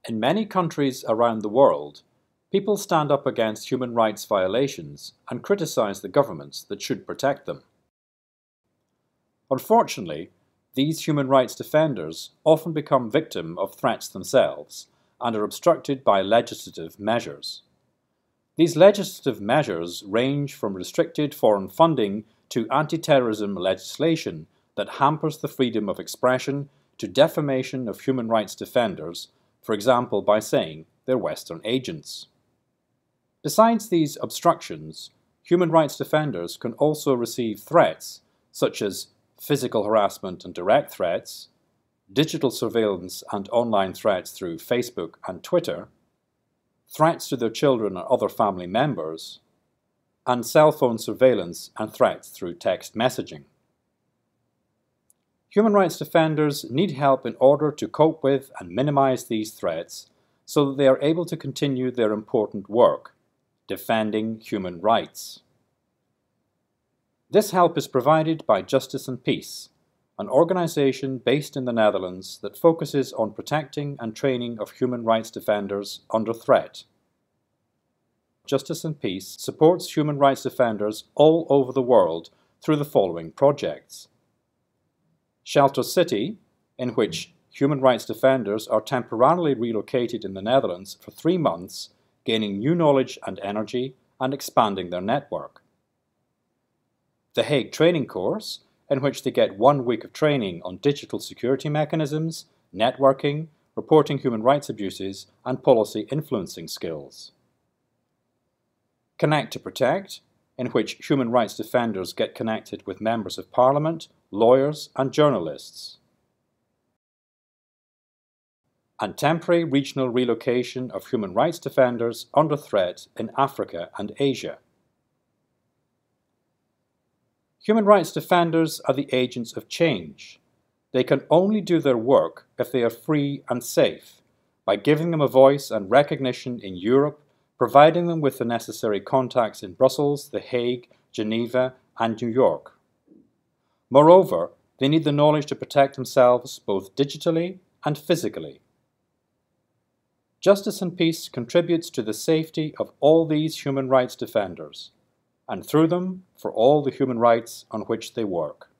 In many countries around the world, people stand up against human rights violations and criticize the governments that should protect them. Unfortunately, these human rights defenders often become victim of threats themselves and are obstructed by legislative measures. These legislative measures range from restricted foreign funding to anti-terrorism legislation that hampers the freedom of expression to defamation of human rights defenders, for example by saying they're Western agents. Besides these obstructions, human rights defenders can also receive threats such as physical harassment and direct threats, digital surveillance and online threats through Facebook and Twitter, threats to their children and other family members, and cell phone surveillance and threats through text messaging. Human rights defenders need help in order to cope with and minimize these threats so that they are able to continue their important work, defending human rights. This help is provided by Justice and Peace, an organization based in the Netherlands that focuses on protecting and training of human rights defenders under threat. Justice and Peace supports human rights defenders all over the world through the following projects. Shelter City, in which human rights defenders are temporarily relocated in the Netherlands for 3 months, gaining new knowledge and energy and expanding their network. The Hague Training Course, in which they get 1 week of training on digital security mechanisms, networking, reporting human rights abuses, and policy influencing skills. Connect to Protect, in which human rights defenders get connected with members of parliament, lawyers, and journalists. And temporary regional relocation of human rights defenders under threat in Africa and Asia. Human rights defenders are the agents of change. They can only do their work if they are free and safe, by giving them a voice and recognition in Europe, providing them with the necessary contacts in Brussels, The Hague, Geneva, and New York. Moreover, they need the knowledge to protect themselves both digitally and physically. Justice and Peace contributes to the safety of all these human rights defenders, and through them for all the human rights on which they work.